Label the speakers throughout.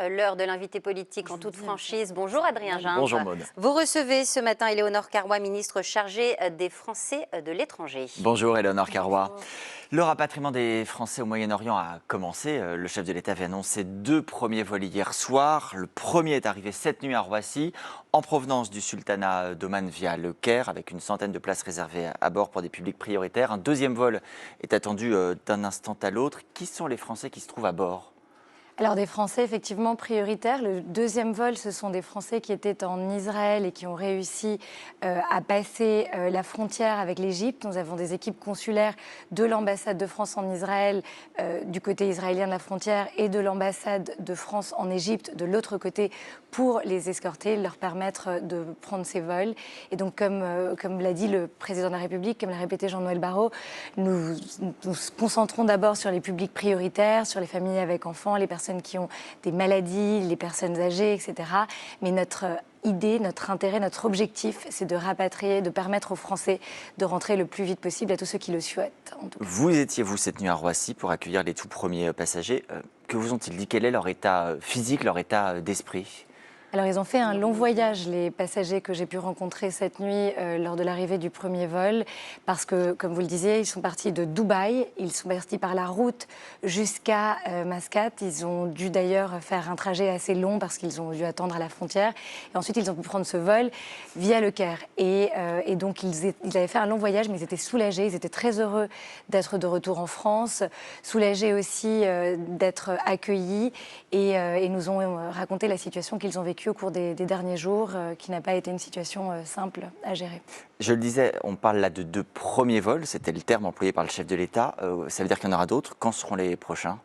Speaker 1: l'heure de l'invité politique en toute franchise. Bonjour Adrien Gindre.
Speaker 2: Bonjour Maud.
Speaker 1: Vous recevez ce matin Éléonore Carrois, ministre chargée des Français de l'étranger.
Speaker 2: Bonjour Éléonore Carrois. Le rapatriement des Français au Moyen-Orient a commencé. Le chef de l'État avait annoncé 2 premiers vols hier soir. Le premier est arrivé cette nuit à Roissy, en provenance du sultanat d'Oman via le Caire, avec une centaine de places réservées à bord pour des publics prioritaires. Un deuxième vol est attendu d'un instant à l'autre. Qui sont les Français qui se trouvent à bord ?
Speaker 3: Alors des Français effectivement prioritaires. Le deuxième vol, ce sont des Français qui étaient en Israël et qui ont réussi à passer la frontière avec l'Égypte. Nous avons des équipes consulaires de l'ambassade de France en Israël, du côté israélien de la frontière, et de l'ambassade de France en Égypte, de l'autre côté, pour les escorter, leur permettre de prendre ces vols. Et donc comme l'a dit le président de la République, comme l'a répété Jean-Noël Barrot, nous nous concentrons d'abord sur les publics prioritaires, sur les familles avec enfants, les personnes qui ont des maladies, les personnes âgées, etc. Mais notre idée, notre intérêt, notre objectif, c'est de rapatrier, de permettre aux Français de rentrer le plus vite possible, à tous ceux qui le souhaitent. En tout cas.
Speaker 2: Vous étiez, vous, cette nuit à Roissy pour accueillir les tout premiers passagers. Que vous ont-ils dit? Quel est leur état physique, leur état d'esprit ?
Speaker 3: Alors, ils ont fait un long voyage, les passagers que j'ai pu rencontrer cette nuit lors de l'arrivée du premier vol, parce que, comme vous le disiez, ils sont partis de Dubaï, ils sont partis par la route jusqu'à Mascate. Ils ont dû d'ailleurs faire un trajet assez long parce qu'ils ont dû attendre à la frontière. Et ensuite, ils ont pu prendre ce vol via le Caire. Et donc, ils avaient fait un long voyage, mais ils étaient soulagés, ils étaient très heureux d'être de retour en France, soulagés aussi d'être accueillis, et nous ont raconté la situation qu'ils ont vécue au cours des derniers jours, qui n'a pas été une situation simple à gérer.
Speaker 2: Je le disais, on parle là de 2 premiers vols, c'était le terme employé par le chef de l'État. Ça veut dire qu'il y en aura d'autres. Quand seront les prochains ?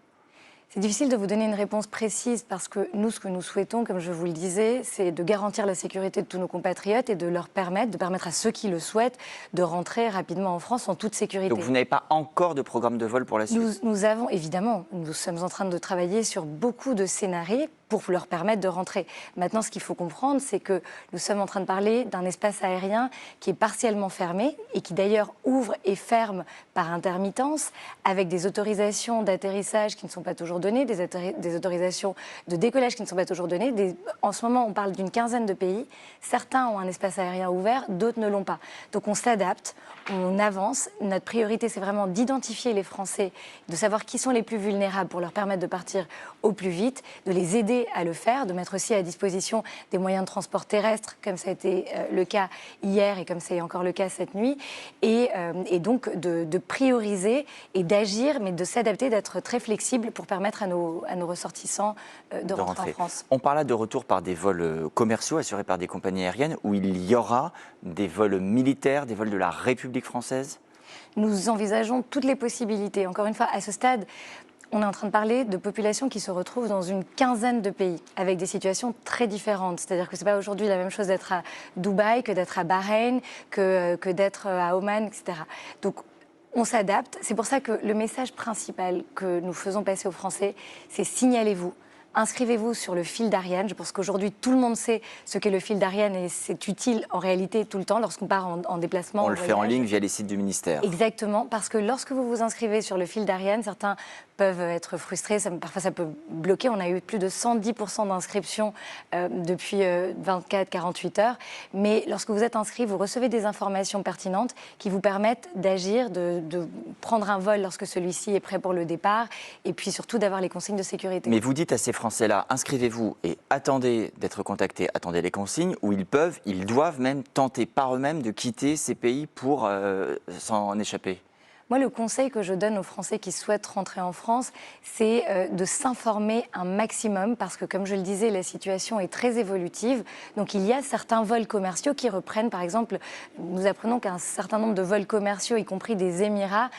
Speaker 3: C'est difficile de vous donner une réponse précise parce que nous, ce que nous souhaitons, comme je vous le disais, c'est de garantir la sécurité de tous nos compatriotes et de permettre à ceux qui le souhaitent de rentrer rapidement en France en toute sécurité.
Speaker 2: Donc vous n'avez pas encore de programme de vol pour la suite ?
Speaker 3: Nous avons, évidemment, nous sommes en train de travailler sur beaucoup de scénarios pour leur permettre de rentrer. Maintenant, ce qu'il faut comprendre, c'est que nous sommes en train de parler d'un espace aérien qui est partiellement fermé et qui d'ailleurs ouvre et ferme par intermittence, avec des autorisations d'atterrissage qui ne sont pas toujours données, des autorisations de décollage qui ne sont pas toujours données. En ce moment, on parle d'une quinzaine de pays. Certains ont un espace aérien ouvert, d'autres ne l'ont pas. Donc on s'adapte, on avance. Notre priorité, c'est vraiment d'identifier les Français, de savoir qui sont les plus vulnérables pour leur permettre de partir au plus vite, de les aider à le faire, de mettre aussi à disposition des moyens de transport terrestre, comme ça a été le cas hier et comme c'est encore le cas cette nuit, et donc de prioriser et d'agir, mais de s'adapter, d'être très flexible pour permettre à nos ressortissants de rentrer en France.
Speaker 2: On parle là de retour par des vols commerciaux assurés par des compagnies aériennes, où il y aura des vols militaires, des vols de la République française ?
Speaker 3: Nous envisageons toutes les possibilités. Encore une fois, à ce stade, on est en train de parler de populations qui se retrouvent dans une quinzaine de pays, avec des situations très différentes. C'est-à-dire que ce n'est pas aujourd'hui la même chose d'être à Dubaï que d'être à Bahreïn, que d'être à Oman, etc. Donc, on s'adapte. C'est pour ça que le message principal que nous faisons passer aux Français, c'est signalez-vous. Inscrivez-vous sur le fil d'Ariane. Je pense qu'aujourd'hui, tout le monde sait ce qu'est le fil d'Ariane et c'est utile en réalité tout le temps lorsqu'on part en déplacement.
Speaker 2: On le fait en ligne via les sites du ministère.
Speaker 3: Exactement, parce que lorsque vous vous inscrivez sur le fil d'Ariane, certains peuvent être frustrés, parfois ça peut bloquer. On a eu plus de 110% d'inscriptions depuis 24-48 heures. Mais lorsque vous êtes inscrit, vous recevez des informations pertinentes qui vous permettent d'agir, de prendre un vol lorsque celui-ci est prêt pour le départ et puis surtout d'avoir les consignes de sécurité.
Speaker 2: Mais vous dites à ces Français-là, inscrivez-vous et attendez d'être contactés, attendez les consignes, où ils doivent même tenter par eux-mêmes de quitter ces pays pour s'en échapper.
Speaker 3: Moi, le conseil que je donne aux Français qui souhaitent rentrer en France, c'est de s'informer un maximum parce que, comme je le disais, la situation est très évolutive. Donc, il y a certains vols commerciaux qui reprennent. Par exemple, nous apprenons qu'un certain nombre de vols commerciaux, y compris des Émirats,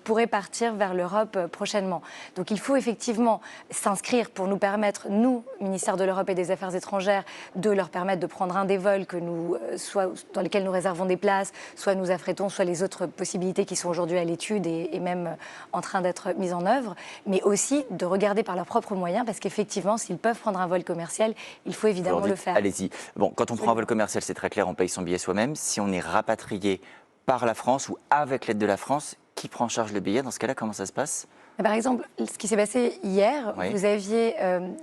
Speaker 3: pourraient partir vers l'Europe prochainement. Donc, il faut effectivement s'inscrire pour nous permettre, nous, ministère de l'Europe et des Affaires étrangères, de leur permettre de prendre un des vols soit dans lesquels nous réservons des places, soit nous affrétons, soit les autres possibilités qui sont aujourd'hui à l'étude et même en train d'être mise en œuvre, mais aussi de regarder par leurs propres moyens, parce qu'effectivement, s'ils peuvent prendre un vol commercial, il faut évidemment le faire.
Speaker 2: Allez-y. Bon, quand on prend un vol commercial, c'est très clair, on paye son billet soi-même. Si on est rapatrié par la France ou avec l'aide de la France, qui prend en charge le billet? Dans ce cas-là, comment ça se passe?
Speaker 3: Par exemple, ce qui s'est passé hier,
Speaker 2: Oui.
Speaker 3: vous aviez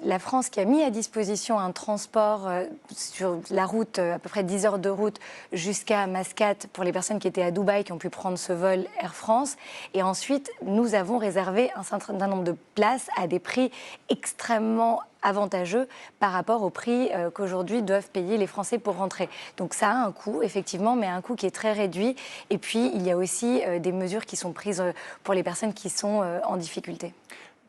Speaker 3: la France qui a mis à disposition un transport sur la route, à peu près 10 heures de route, jusqu'à Mascate pour les personnes qui étaient à Dubaï, qui ont pu prendre ce vol Air France. Et ensuite, nous avons réservé un certain nombre de places à des prix extrêmement avantageux par rapport au prix qu'aujourd'hui doivent payer les Français pour rentrer. Donc ça a un coût, effectivement, mais un coût qui est très réduit. Et puis, il y a aussi des mesures qui sont prises pour les personnes qui sont en difficulté.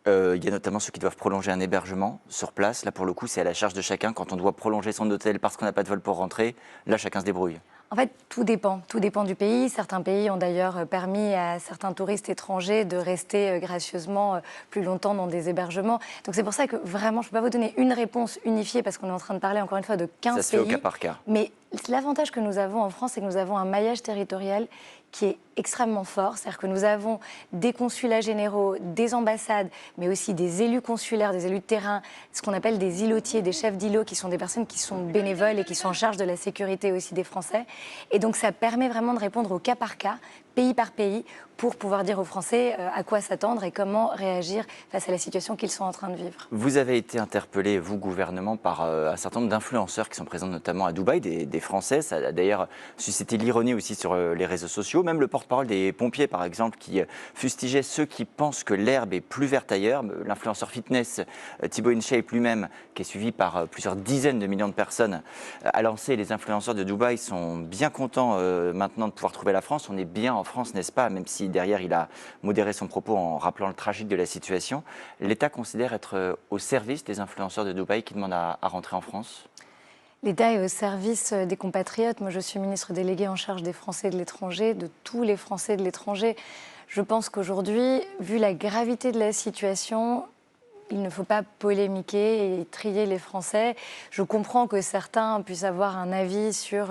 Speaker 2: Il y a notamment ceux qui doivent prolonger un hébergement sur place. Là, pour le coup, c'est à la charge de chacun. Quand on doit prolonger son hôtel parce qu'on n'a pas de vol pour rentrer, là, chacun se débrouille.
Speaker 3: En fait, tout dépend. Tout dépend du pays. Certains pays ont d'ailleurs permis à certains touristes étrangers de rester gracieusement plus longtemps dans des hébergements. Donc c'est pour ça que vraiment, je ne peux pas vous donner une réponse unifiée parce qu'on est en train de parler encore une fois de 15 pays.
Speaker 2: Ça se fait au cas par cas.
Speaker 3: Mais l'avantage que nous avons en France, c'est que nous avons un maillage territorial qui est extrêmement fort. C'est-à-dire que nous avons des consulats généraux, des ambassades, mais aussi des élus consulaires, des élus de terrain, ce qu'on appelle des îlotiers, des chefs d'îlots, qui sont des personnes qui sont bénévoles et qui sont en charge de la sécurité aussi des Français. Et donc ça permet vraiment de répondre au cas par cas, pays par pays, pour pouvoir dire aux Français à quoi s'attendre et comment réagir face à la situation qu'ils sont en train de vivre.
Speaker 2: Vous avez été interpellé, vous, gouvernement, par un certain nombre d'influenceurs qui sont présents notamment à Dubaï, des Français. Ça a d'ailleurs suscité l'ironie aussi sur les réseaux sociaux. Même le porte-parole des pompiers, par exemple, qui fustigeait ceux qui pensent que l'herbe est plus verte ailleurs. L'influenceur fitness Thibaut InShape lui-même, qui est suivi par plusieurs dizaines de millions de personnes, a lancé. Les influenceurs de Dubaï sont bien contents maintenant de pouvoir trouver la France. On est bien en France, n'est-ce pas? Même si derrière, il a modéré son propos en rappelant le tragique de la situation. L'État considère être au service des influenceurs de Dubaï qui demandent à rentrer en France?
Speaker 3: L'État est au service des compatriotes. Moi, je suis ministre déléguée en charge des Français de l'étranger, de tous les Français de l'étranger. Je pense qu'aujourd'hui, vu la gravité de la situation, il ne faut pas polémiquer et trier les Français. Je comprends que certains puissent avoir un avis sur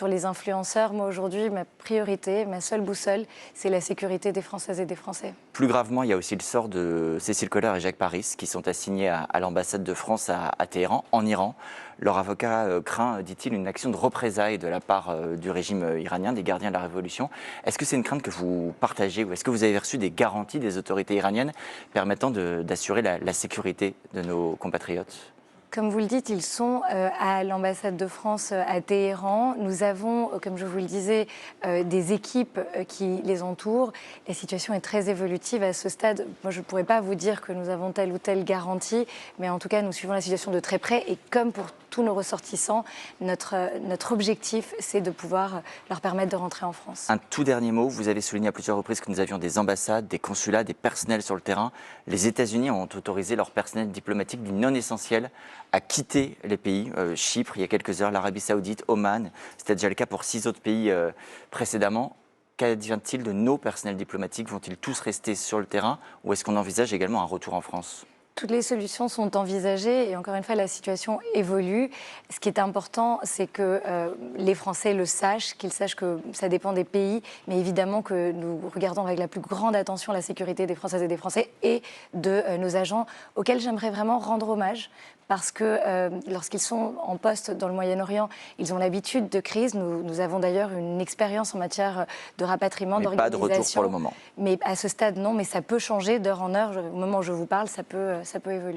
Speaker 3: les influenceurs. Moi, aujourd'hui, ma priorité, ma seule boussole, c'est la sécurité des Françaises et des Français.
Speaker 2: Plus gravement, il y a aussi le sort de Cécile Kohler et Jacques Paris, qui sont assignés à l'ambassade de France à Téhéran, en Iran. Leur avocat craint, dit-il, une action de représailles de la part du régime iranien, des gardiens de la révolution. Est-ce que c'est une crainte que vous partagez ou est-ce que vous avez reçu des garanties des autorités iraniennes permettant d'assurer la sécurité de nos compatriotes?
Speaker 3: Comme vous le dites, ils sont à l'ambassade de France à Téhéran. Nous avons, comme je vous le disais, des équipes qui les entourent. La situation est très évolutive à ce stade. Moi, je ne pourrais pas vous dire que nous avons telle ou telle garantie, mais en tout cas, nous suivons la situation de très près. Et comme pour tous nos ressortissants, notre objectif, c'est de pouvoir leur permettre de rentrer en France.
Speaker 2: Un tout dernier mot, vous avez souligné à plusieurs reprises que nous avions des ambassades, des consulats, des personnels sur le terrain. Les États-Unis ont autorisé leur personnel diplomatique dit non essentiel à quitter les pays. Chypre, il y a quelques heures, l'Arabie Saoudite, Oman, c'était déjà le cas pour 6 autres pays précédemment. Qu'advient-il de nos personnels diplomatiques? Vont-ils tous rester sur le terrain ou est-ce qu'on envisage également un retour en France?
Speaker 3: Toutes les solutions sont envisagées et encore une fois, la situation évolue. Ce qui est important, c'est que les Français le sachent, qu'ils sachent que ça dépend des pays, mais évidemment que nous regardons avec la plus grande attention la sécurité des Françaises et des Français et de nos agents, auxquels j'aimerais vraiment rendre hommage. Parce que lorsqu'ils sont en poste dans le Moyen-Orient, ils ont l'habitude de crise. Nous avons d'ailleurs une expérience en matière de rapatriement, d'organisation.
Speaker 2: Pas de retour pour le moment.
Speaker 3: Mais à ce stade, non. Mais ça peut changer d'heure en heure. Au moment où je vous parle, ça peut évoluer.